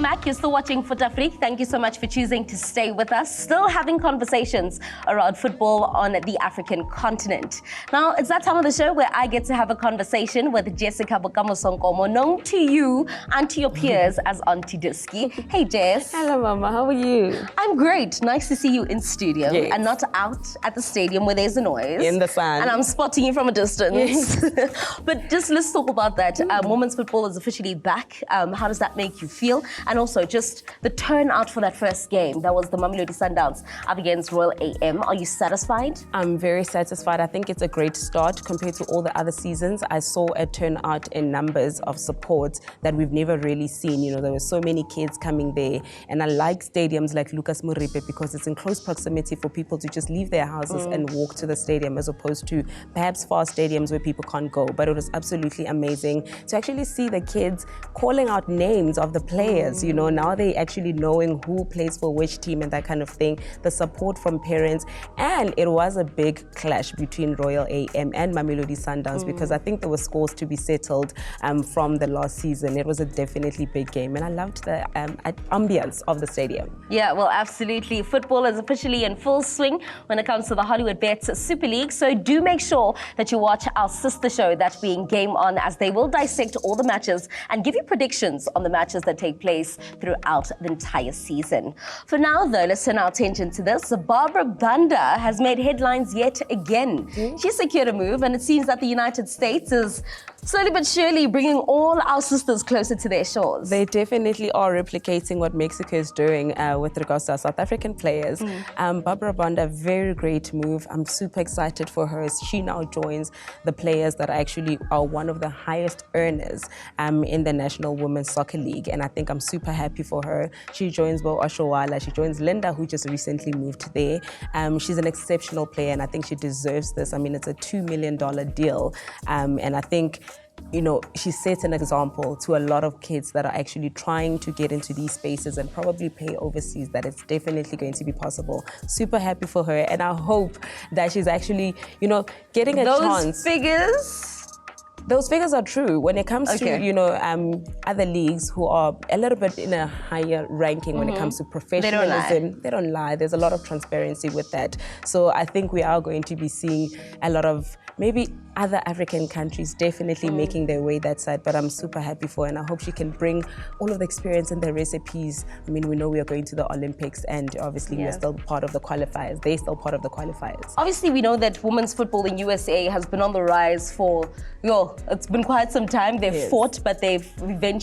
back. You're still watching Fut-Afrique. Thank you so much for choosing to stay with us. Still having conversations around football on the African continent. Now, it's that time of the show where I get to have a conversation with Jessica Nkomo, known to you and to your peers as Auntie Diski. Hey, Jess. Hello, Mama. How are you? I'm great. Nice to see you in studio and not out at the stadium where there's a noise. In the sun. And I'm spotting you from a distance. But just let's talk about that. Women's football is officially back. How does that make you feel? And also just the turnout for that first game. That was the Mamelodi Sundowns up against Royal AM. Are you satisfied? I'm very satisfied. I think it's a great start compared to all the other seasons. I saw a turnout in numbers of support that we've never really seen. You know, there were so many kids coming there. And I like stadiums like Lucas Muripe because it's in close proximity for people to just leave their houses and walk to the stadium, as opposed to perhaps far stadiums where people can't go. But it was absolutely amazing to actually see the kids calling out names of the players. You know, now they actually knowing who plays for which team and that kind of thing. The support from parents. And it was a big clash between Royal AM and Mamelodi Sundowns because I think there were scores to be settled from the last season. It was a definitely big game, and I loved the ambience of the stadium. Yeah, well, absolutely. Football is officially in full swing when it comes to the Hollywood Bets Super League. So do make sure that you watch our sister show, that being Game On, as they will dissect all the matches and give you predictions on the matches that take place throughout the entire season. For now, though, let's turn our attention to this. Barbra Banda has made headlines yet again. She secured a move, and it seems that the United States is slowly but surely bringing all our sisters closer to their shores. They definitely are replicating what Mexico is doing with regards to our South African players. Barbra Banda, very great move. I'm super excited for her. She now joins the players that actually are one of the highest earners in the National Women's Soccer League. And I think I'm super happy for her. She joins Bo Ashowala. She joins Linda, who just recently moved there. She's an exceptional player, and I think she deserves this. I mean, it's a $2 million deal. And I think, you know, she sets an example to a lot of kids that are actually trying to get into these spaces and probably play overseas, that it's definitely going to be possible. Super happy for her, and I hope that she's actually, you know, getting a chance. Those figures are true when it comes to, you know, other leagues who are a little bit in a higher ranking when it comes to professionalism. They don't lie. There's a lot of transparency with that. So I think we are going to be seeing a lot of maybe other African countries definitely making their way that side, but I'm super happy for her, and I hope she can bring all of the experience and the recipes. I mean, we know we are going to the Olympics, and obviously we are still part of the qualifiers. They're still part of the qualifiers. Obviously, we know that women's football in USA has been on the rise for, it's been quite some time. They've fought, but they've been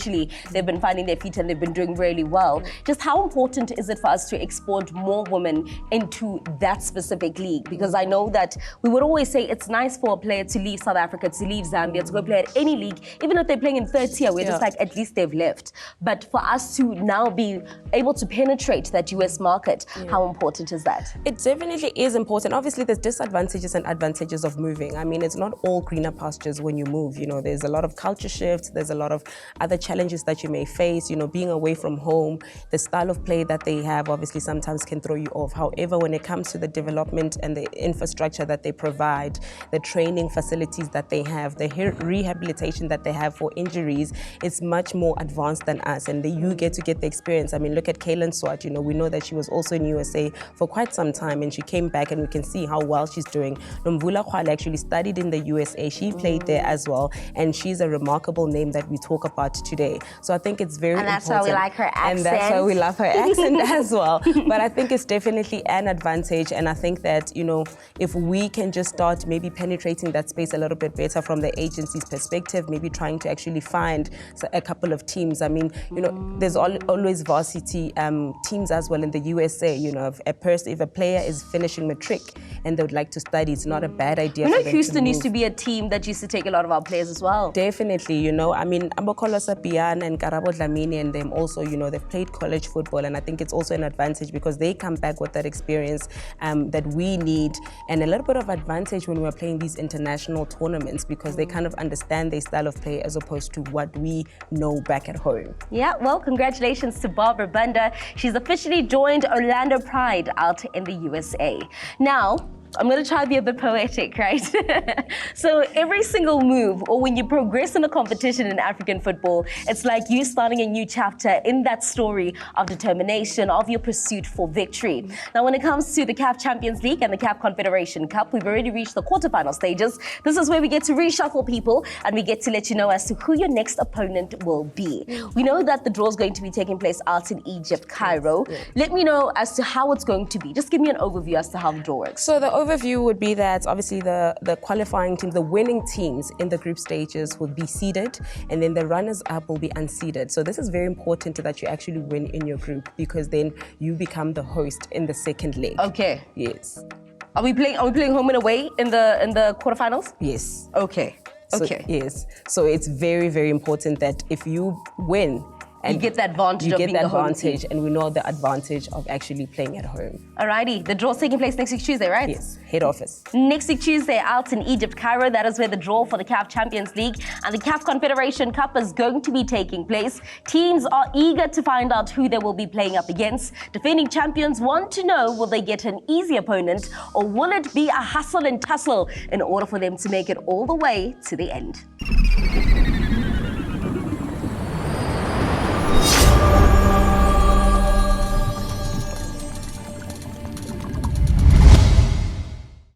finding their feet, and they've been doing really well. Just how important is it for us to export more women into that specific league? Because I know that we would always say it's nice for a player to leave South Africa, to leave Zambia, to go play at any league, even if they're playing in third tier, we're just like, at least they've left. But for us to now be able to penetrate that US market, how important is that? It definitely is important. Obviously, there's disadvantages and advantages of moving. I mean, it's not all greener pastures when you move. You know, there's a lot of culture shifts, there's a lot of other challenges that you may face. You know, being away from home, the style of play that they have obviously sometimes can throw you off. However, when it comes to the development and the infrastructure that they provide, the training facilities that they have, the rehabilitation that they have for injuries, it's much more advanced than us, and you get to get the experience. I mean, look at Kaylin Swart. You know, we know that she was also in USA for quite some time, and she came back, and we can see how well she's doing. Nomvula Khwale actually studied in the USA. She played there as well, and she's a remarkable name that we talk about today. So I think it's very important. And that's why we like her accent. And that's why we love her accent as well. But I think it's definitely an advantage, and I think that, you know, if we can just start maybe penetrating that space a little bit better from the agency's perspective, maybe trying to actually find a couple of teams. I mean, you know, there's always varsity teams as well in the USA. You know, if a player is finishing matric and they would like to study, it's not a bad idea. You know, Houston used to be a team that used to take a lot of our players as well. Definitely, you know, I mean, Ambokolo Sapian and Karabo Dlamini and them also, you know, they've played college football, and I think it's also an advantage because they come back with that experience that we need, and a little bit of advantage when we're playing these international tournaments because they kind of understand their style of play as opposed to what we know back at home. Yeah, well, congratulations to Barbra Banda. She's officially joined Orlando Pride out in the USA. Now, I'm going to try to be a bit poetic, right? So every single move, or when you progress in a competition in African football, it's like you starting a new chapter in that story of determination, of your pursuit for victory. Now, when it comes to the CAF Champions League and the CAF Confederation Cup, we've already reached the quarterfinal stages. This is where we get to reshuffle people and we get to let you know as to who your next opponent will be. We know that the draw is going to be taking place out in Egypt, Cairo. Let me know as to how it's going to be. Just give me an overview as to how the draw works. So the overview would be that obviously the qualifying teams, the winning teams in the group stages will be seeded, and then the runners-up will be unseeded. So this is very important that you actually win in your group, because then you become the host in the second leg. Okay. Yes. Are we playing home and away in the quarterfinals? Yes. Okay. Okay. So, yes. So it's very, very important that if you win, and you get the advantage of being the home team. And we know the advantage of actually playing at home. Alrighty, the draw's taking place next week Tuesday, right? Yes, head office. Next week Tuesday, out in Egypt, Cairo. That is where the draw for the CAF Champions League and the CAF Confederation Cup is going to be taking place. Teams are eager to find out who they will be playing up against. Defending champions want to know, will they get an easy opponent, or will it be a hustle and tussle in order for them to make it all the way to the end?